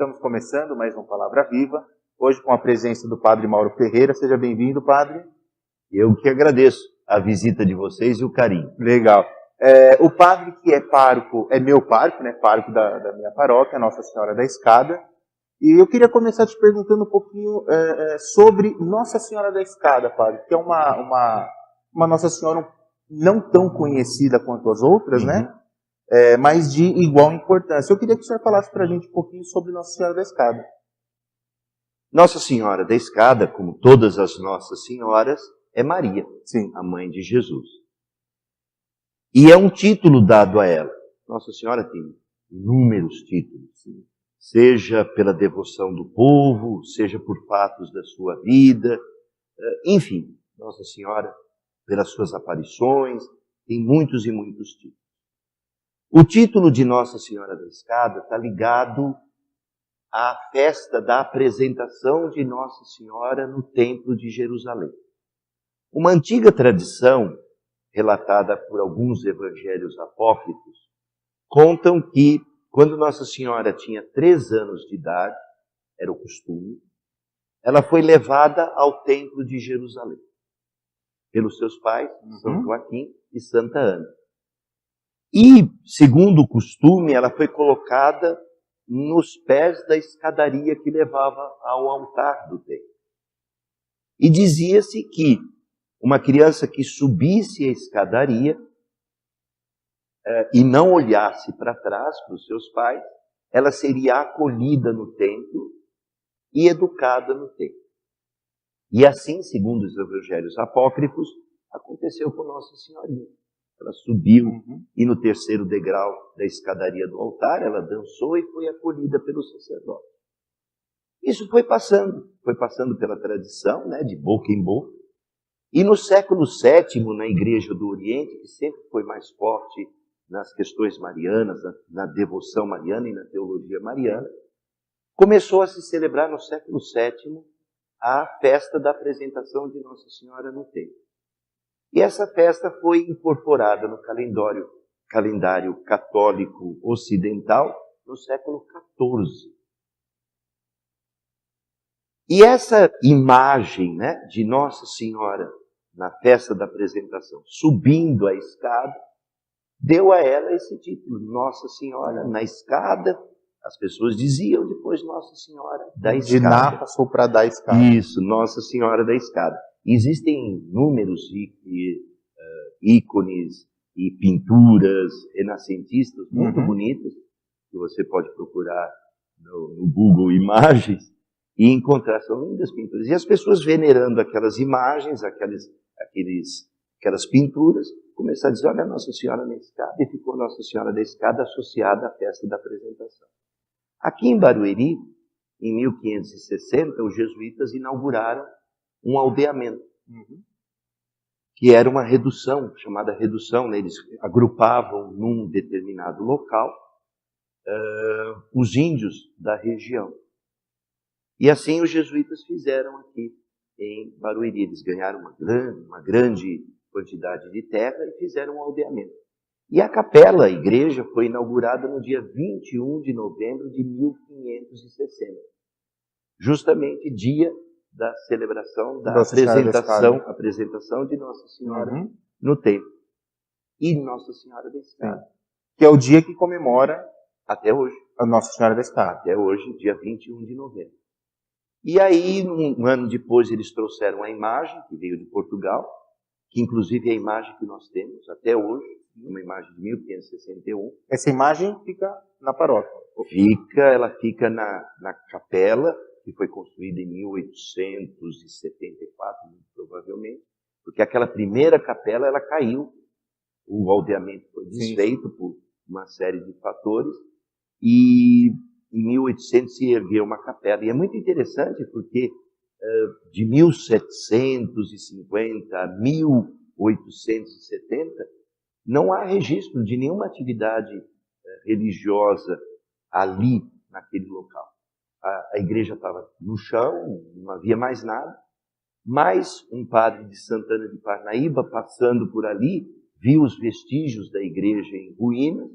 Estamos começando mais uma Palavra Viva, hoje com a presença do Padre Mauro Ferreira. Seja bem-vindo, Padre. Eu que agradeço a visita de vocês e o carinho. Legal. O Padre que é pároco, é meu pároco, né? Pároco da minha paróquia, Nossa Senhora da Escada. E eu queria começar te perguntando um pouquinho sobre Nossa Senhora da Escada, Padre, que é uma Nossa Senhora não tão conhecida quanto as outras, né? Mas de igual importância. Eu queria que o senhor falasse para a gente um pouquinho sobre Nossa Senhora da Escada. Nossa Senhora da Escada, como todas as Nossas Senhoras, é Maria, Sim. a mãe de Jesus. E é um título dado a ela. Nossa Senhora tem inúmeros títulos, seja pela devoção do povo, seja por fatos da sua vida, enfim, Nossa Senhora, pelas suas aparições, tem muitos e muitos títulos. O título de Nossa Senhora da Escada está ligado à festa da apresentação de Nossa Senhora no Templo de Jerusalém. Uma antiga tradição, relatada por alguns evangelhos apócrifos, contam que, quando Nossa Senhora tinha 3 anos de idade, era o costume, ela foi levada ao Templo de Jerusalém, pelos seus pais, São Joaquim e Santa Ana. E, segundo o costume, ela foi colocada nos pés da escadaria que levava ao altar do templo. E dizia-se que uma criança que subisse a escadaria e não olhasse para trás, para os seus pais, ela seria acolhida no templo e educada no templo. E assim, segundo os evangelhos apócrifos, aconteceu com Nossa Senhorinha. Ela subiu e no 3º degrau da escadaria do altar, ela dançou e foi acolhida pelo sacerdote. Isso foi passando pela tradição, né, de boca em boca. E no século VII, na Igreja do Oriente, que sempre foi mais forte nas questões marianas, na devoção mariana e na teologia mariana, começou a se celebrar no século VII a festa da apresentação de Nossa Senhora no templo. E essa festa foi incorporada no calendário católico ocidental no século XIV. E essa imagem, né, de Nossa Senhora na festa da apresentação, subindo a escada, deu a ela esse título, Nossa Senhora na Escada. As pessoas diziam depois Nossa Senhora da Escada. De Ná passou para da Escada. Isso, Nossa Senhora da Escada. Existem inúmeros ícones e pinturas renascentistas muito bonitas, que você pode procurar no Google Imagens e encontrar, são lindas pinturas. E as pessoas venerando aquelas imagens, aquelas pinturas, começaram a dizer, olha, Nossa Senhora da Escada, e ficou Nossa Senhora da Escada associada à festa da apresentação. Aqui em Barueri, em 1560, os jesuítas inauguraram um aldeamento, que era uma redução, chamada redução, né? Eles agrupavam num determinado local os índios da região. E assim os jesuítas fizeram aqui em Barueri. Eles ganharam uma grande quantidade de terra e fizeram um aldeamento. E a capela, a igreja, foi inaugurada no dia 21 de novembro de 1560, justamente dia da celebração da apresentação de Nossa Senhora no templo. E Nossa Senhora da Escada. Que é o dia que comemora até hoje a Nossa Senhora da Escada. Até hoje, dia 21 de novembro. E aí, um ano depois, eles trouxeram a imagem, que veio de Portugal, que inclusive é a imagem que nós temos até hoje, uma imagem de 1561. Essa imagem fica na paróquia? Ela fica na capela, que foi construída em 1874, muito provavelmente, porque aquela primeira capela, ela caiu, o aldeamento foi desfeito por uma série de fatores, e em 1800 se ergueu uma capela. E é muito interessante porque de 1750 a 1870, não há registro de nenhuma atividade religiosa ali, naquele local. A igreja estava no chão, não havia mais nada, mas um padre de Santana de Parnaíba, passando por ali, viu os vestígios da igreja em ruínas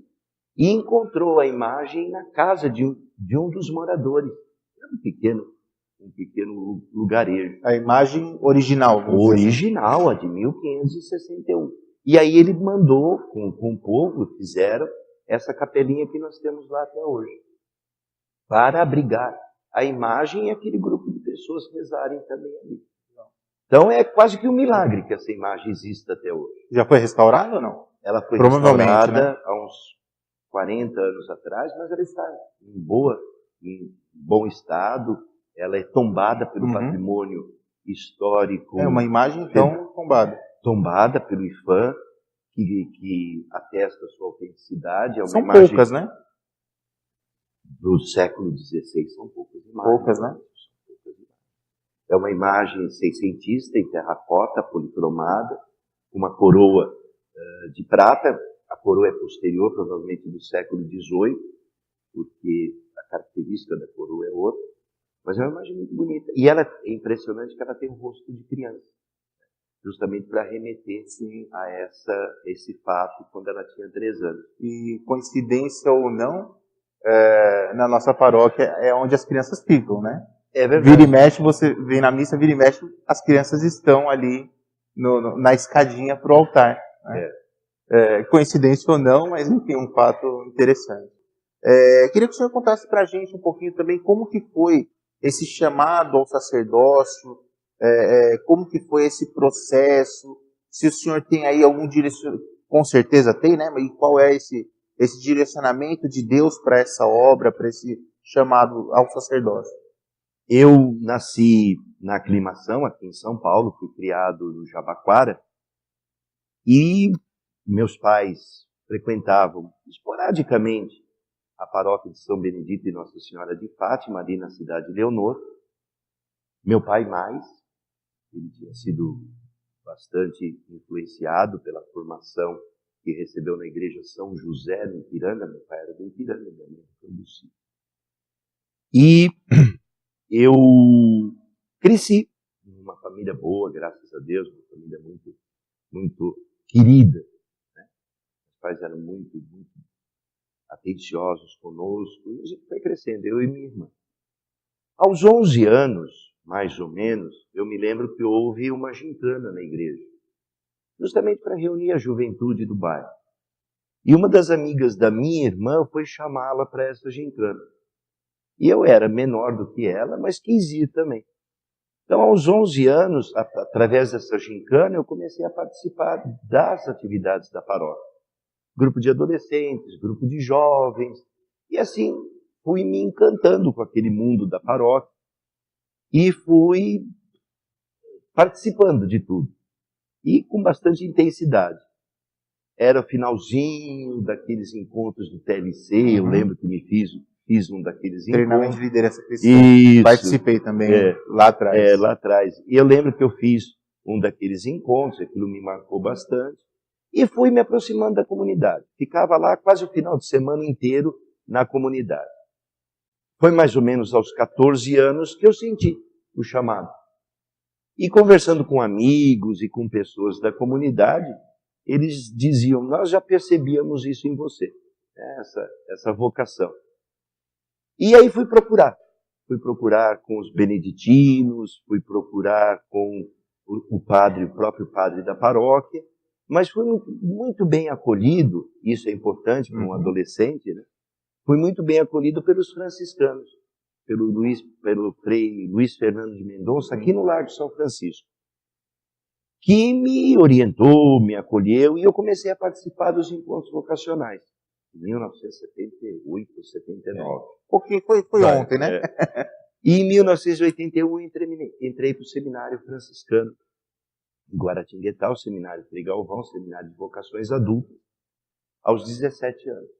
e encontrou a imagem na casa de um dos moradores. Era um pequeno lugarejo. A imagem original. Original, a de 1561. E aí ele mandou, com o povo, fizeram essa capelinha que nós temos lá até hoje, para abrigar a imagem e aquele grupo de pessoas rezarem também ali. Então é quase que um milagre que essa imagem exista até hoje. Já foi restaurada ou não? Ela foi Provavelmente, restaurada, né? há uns 40 anos atrás, mas ela está em bom estado. Ela é tombada pelo patrimônio histórico. É uma imagem, então, tombada. Tombada pelo IPHAN, que atesta a sua autenticidade. É uma São imagem poucas, né? do século XVI, são poucas imagens. Poucas, né? É uma imagem seiscentista, em terracota, policromada, uma coroa de prata. A coroa é posterior, provavelmente do século XVIII, porque a característica da coroa é outra. Mas é uma imagem muito bonita. E ela é impressionante que ela tem um rosto de criança, justamente para remeter a esse fato quando ela tinha 3 anos. E coincidência ou não, na nossa paróquia é onde as crianças ficam, né? É verdade. Vira e mexe, você vem na missa, vira e mexe, as crianças estão ali na escadinha para o altar. Né? Coincidência ou não, mas enfim, um fato interessante. Queria que o senhor contasse para a gente um pouquinho também como que foi esse chamado ao sacerdócio, como que foi esse processo, se o senhor tem aí algum direcionamento, com certeza tem, né? Mas qual é esse direcionamento de Deus para essa obra, para esse chamado ao sacerdócio? Eu nasci na Aclimação, aqui em São Paulo, fui criado no Jabaquara, e meus pais frequentavam esporadicamente a paróquia de São Benedito e Nossa Senhora de Fátima, ali na cidade de Leonor. Meu pai mais, ele tinha sido bastante influenciado pela formação que recebeu na igreja São José, no Ipiranga. Meu pai era do Ipiranga, minha mãe do Cambuci. E eu cresci numa família boa, graças a Deus, uma família muito, muito querida. Né? Meus pais eram muito, muito atenciosos conosco, e a gente foi crescendo, eu e minha irmã. Aos 11 anos, mais ou menos, eu me lembro que houve uma gincana na igreja, justamente para reunir a juventude do bairro. E uma das amigas da minha irmã foi chamá-la para essa gincana. E eu era menor do que ela, mas quis ir também. Então, aos 11 anos, através dessa gincana, eu comecei a participar das atividades da paróquia. Grupo de adolescentes, grupo de jovens. E assim, fui me encantando com aquele mundo da paróquia. E fui participando de tudo. E com bastante intensidade. Era o finalzinho daqueles encontros do TLC, eu lembro que me fiz um daqueles treinamento de liderança cristã. Isso. Participei também lá atrás. Lá atrás. E eu lembro que eu fiz um daqueles encontros, aquilo me marcou bastante. E fui me aproximando da comunidade. Ficava lá quase o final de semana inteiro na comunidade. Foi mais ou menos aos 14 anos que eu senti o chamado. E conversando com amigos e com pessoas da comunidade, eles diziam, nós já percebíamos isso em você, essa vocação. E aí fui procurar com os beneditinos, fui procurar com o próprio padre da paróquia, mas fui muito bem acolhido, isso é importante para um adolescente, né? Fui muito bem acolhido pelos franciscanos, pelo Frei Luiz Fernando de Mendonça, aqui no Largo São Francisco, que me orientou, me acolheu, e eu comecei a participar dos encontros vocacionais, em 1978, 79. Porque foi ontem, né? E em 1981 entrei para o seminário franciscano em Guaratinguetá, o seminário Frei Galvão, seminário de vocações adultas, aos 17 anos.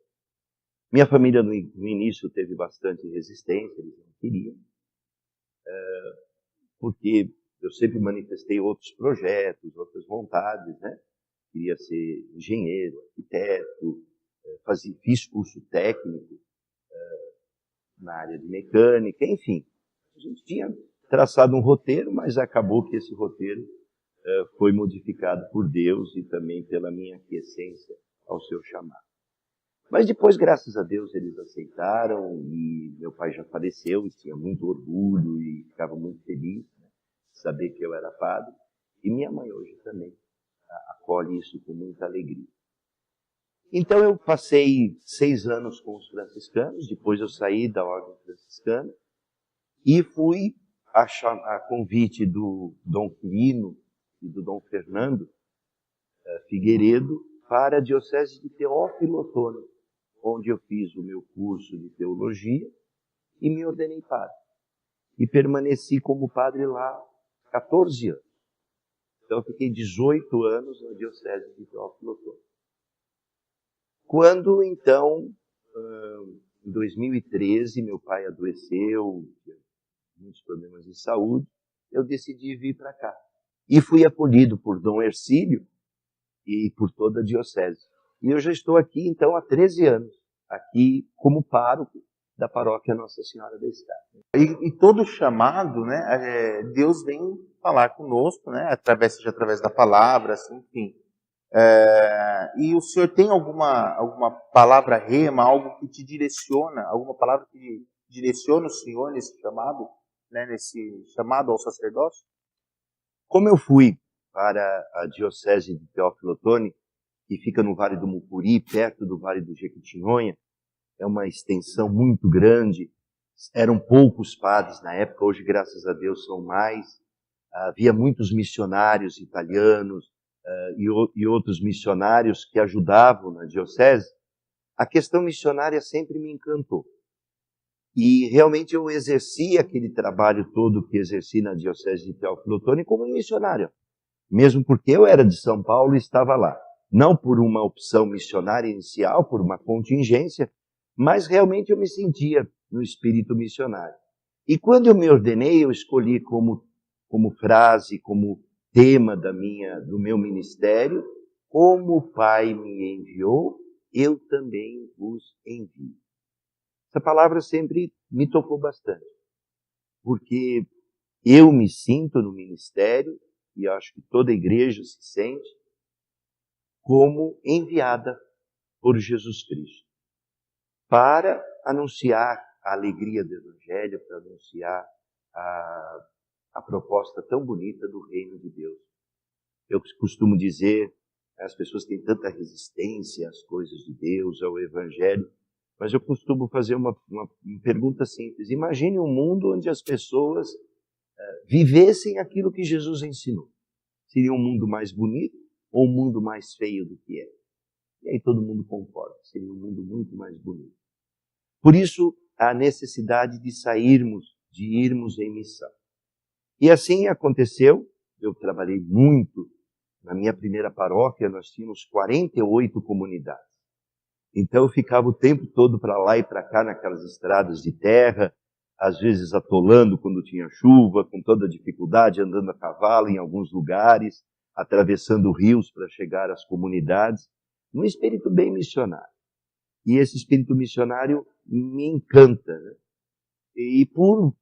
Minha família no início teve bastante resistência, eles não queriam, porque eu sempre manifestei outros projetos, outras vontades, né? Queria ser engenheiro, arquiteto, fiz curso técnico na área de mecânica, enfim. A gente tinha traçado um roteiro, mas acabou que esse roteiro foi modificado por Deus e também pela minha aquiescência ao seu chamado. Mas depois, graças a Deus, eles aceitaram e meu pai já faleceu e tinha muito orgulho e ficava muito feliz, né, de saber que eu era padre. E minha mãe hoje também acolhe isso com muita alegria. Então eu passei 6 anos com os franciscanos, depois eu saí da ordem franciscana e fui a convite do Dom Quirino e do Dom Fernando Figueiredo para a Diocese de Teófilo Otoni, onde eu fiz o meu curso de teologia e me ordenei padre. E permaneci como padre lá 14 anos. Então eu fiquei 18 anos na Diocese de Teófilo Otoni. Quando, então, em 2013, meu pai adoeceu, tinha muitos problemas de saúde, eu decidi vir para cá. E fui acolhido por Dom Hercílio e por toda a diocese. E eu já estou aqui, então, há 13 anos, aqui como pároco da paróquia Nossa Senhora da Escada. E todo chamado, né, Deus vem falar conosco, né, seja através da palavra, assim, enfim. E o senhor tem alguma palavra rema, algo que te direciona, alguma palavra que direciona o senhor nesse chamado, né, nesse chamado ao sacerdócio? Como eu fui para a Diocese de Teófilo Otoni, que fica no Vale do Mucuri, perto do Vale do Jequitinhonha, é uma extensão muito grande, eram poucos padres na época, hoje, graças a Deus, são mais. Havia muitos missionários italianos e outros missionários que ajudavam na diocese. A questão missionária sempre me encantou. E realmente eu exerci aquele trabalho todo que exerci na Diocese de Teófilo Otoni como missionário. Mesmo porque eu era de São Paulo e estava lá. Não por uma opção missionária inicial, por uma contingência, mas realmente eu me sentia no espírito missionário. E quando eu me ordenei, eu escolhi como frase, como tema do meu ministério, como o Pai me enviou, eu também vos envio. Essa palavra sempre me tocou bastante, porque eu me sinto no ministério, e acho que toda a igreja se sente, como enviada por Jesus Cristo, para anunciar a alegria do Evangelho, para anunciar a proposta tão bonita do reino de Deus. Eu costumo dizer, as pessoas têm tanta resistência às coisas de Deus, ao Evangelho, mas eu costumo fazer uma pergunta simples. Imagine um mundo onde as pessoas vivessem aquilo que Jesus ensinou. Seria um mundo mais bonito ou um mundo mais feio do que é? E aí todo mundo concorda, seria um mundo muito mais bonito. Por isso, a necessidade de irmos em missão. E assim aconteceu, eu trabalhei muito. Na minha primeira paróquia, nós tínhamos 48 comunidades. Então eu ficava o tempo todo para lá e para cá naquelas estradas de terra, às vezes atolando quando tinha chuva, com toda a dificuldade, andando a cavalo em alguns lugares, atravessando rios para chegar às comunidades, num espírito bem missionário. E esse espírito missionário me encanta, né? E por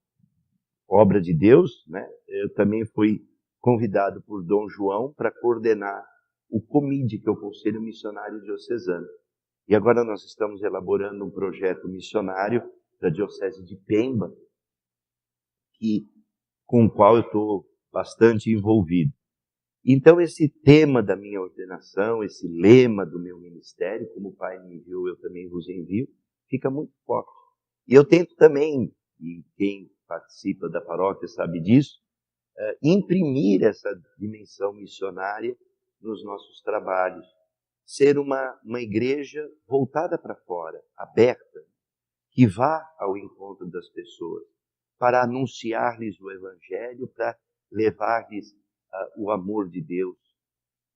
obra de Deus, né, eu também fui convidado por Dom João para coordenar o COMID, que é o Conselho Missionário Diocesano. E agora nós estamos elaborando um projeto missionário da Diocese de Pemba, com o qual eu estou bastante envolvido. Então esse tema da minha ordenação, esse lema do meu ministério, como o Pai me enviou, eu também vos envio, fica muito forte. E eu tento também, e quem participa da paróquia sabe disso, imprimir essa dimensão missionária nos nossos trabalhos. Ser uma igreja voltada para fora, aberta, que vá ao encontro das pessoas, para anunciar-lhes o Evangelho, para levar-lhes o amor de Deus,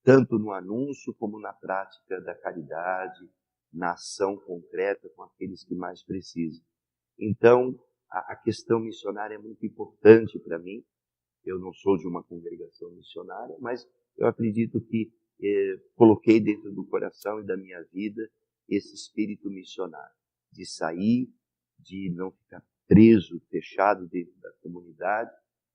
tanto no anúncio como na prática da caridade, na ação concreta com aqueles que mais precisam. Então, a questão missionária é muito importante para mim. Eu não sou de uma congregação missionária, mas eu acredito que coloquei dentro do coração e da minha vida esse espírito missionário, de sair, de não ficar preso, fechado dentro da comunidade,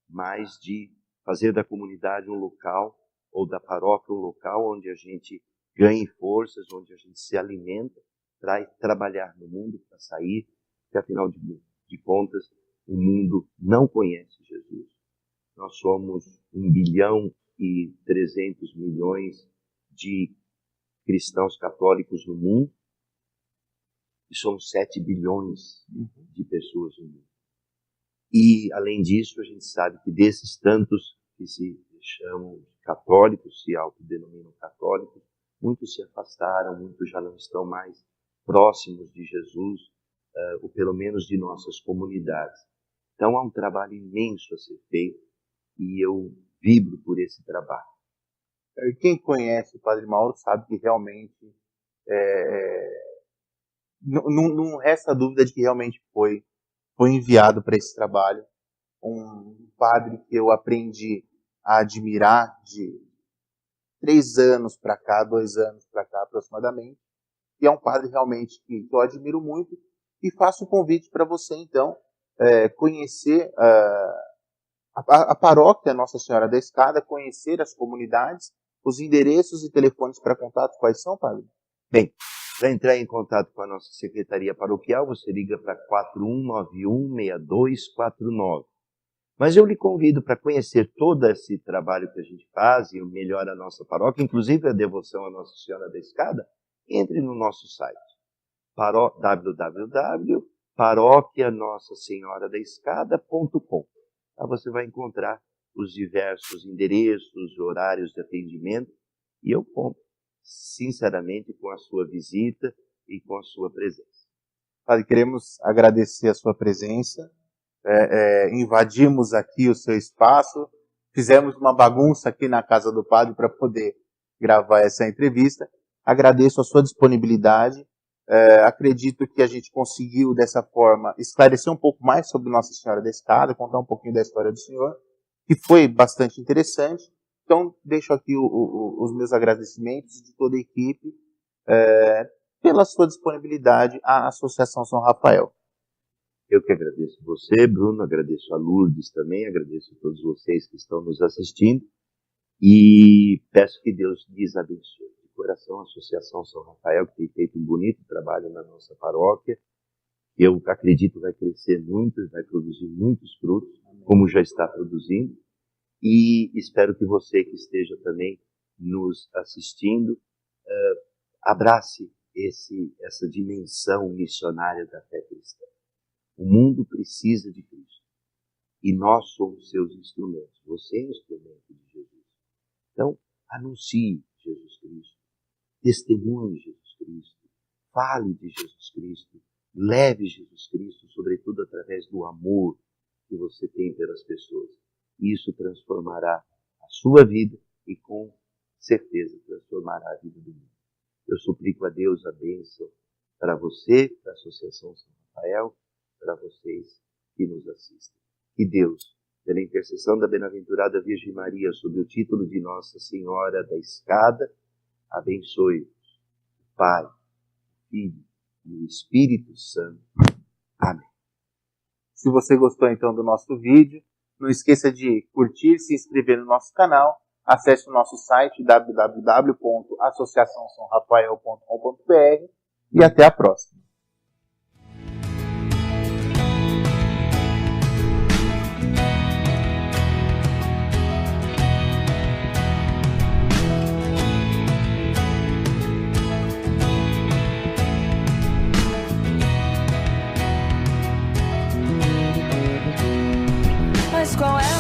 mas de fazer da comunidade um local, ou da paróquia um local onde a gente ganhe forças, onde a gente se alimenta, traz trabalhar no mundo para sair, porque afinal de contas, o mundo não conhece Jesus. Nós somos 1,3 bilhão de cristãos católicos no mundo e somos 7 bilhões de pessoas no mundo. E, além disso, a gente sabe que desses tantos que se chamam católicos, se autodenominam católicos, muitos se afastaram, muitos já não estão mais próximos de Jesus, ou pelo menos de nossas comunidades. Então, há um trabalho imenso a ser feito e eu vibro por esse trabalho. Quem conhece o Padre Mauro sabe que realmente não resta dúvida de que realmente foi enviado para esse trabalho. Um padre que eu aprendi a admirar de 3 anos para cá, 2 anos para cá aproximadamente. E é um padre realmente que eu admiro muito e faço um convite para você então conhecer a paróquia Nossa Senhora da Escada, conhecer as comunidades, os endereços e telefones para contato. Quais são, padre? Bem, para entrar em contato com a nossa secretaria paroquial, você liga para 4191-6249. Mas eu lhe convido para conhecer todo esse trabalho que a gente faz e melhora a nossa paróquia, inclusive a devoção à Nossa Senhora da Escada. Entre no nosso site, www.paroquianossassenhoradaescada.com. Lá você vai encontrar os diversos endereços, horários de atendimento, e eu conto sinceramente com a sua visita e com a sua presença. Padre, queremos agradecer a sua presença, invadimos aqui o seu espaço, fizemos uma bagunça aqui na casa do padre para poder gravar essa entrevista. Agradeço a sua disponibilidade, acredito que a gente conseguiu dessa forma esclarecer um pouco mais sobre Nossa Senhora da Escada, contar um pouquinho da história do senhor, que foi bastante interessante. Então, deixo aqui os meus agradecimentos de toda a equipe pela sua disponibilidade à Associação São Rafael. Eu que agradeço você, Bruno, agradeço a Lourdes também, agradeço a todos vocês que estão nos assistindo e peço que Deus lhes abençoe. De coração, a Associação São Rafael, que tem feito um bonito trabalho na nossa paróquia, eu acredito vai crescer muito e vai produzir muitos frutos, como já está produzindo. E espero que você que esteja também nos assistindo abrace essa dimensão missionária da fé cristã. O mundo precisa de Cristo e nós somos seus instrumentos. Você é instrumento de Jesus. Então, anuncie Jesus Cristo, testemunhe Jesus Cristo, fale de Jesus Cristo, leve Jesus Cristo, sobretudo através do amor que você tem pelas pessoas. Isso transformará a sua vida e, com certeza, transformará a vida do mundo. Eu suplico a Deus a bênção para você, para a Associação São Rafael, para vocês que nos assistem. Que Deus, pela intercessão da bem-aventurada Virgem Maria, sob o título de Nossa Senhora da Escada, abençoe-vos, o Pai, o Filho e o Espírito Santo. Amém. Se você gostou então do nosso vídeo, não esqueça de curtir, se inscrever no nosso canal, acesse o nosso site www.associaçãosãorafael.com.br e até a próxima. Qual é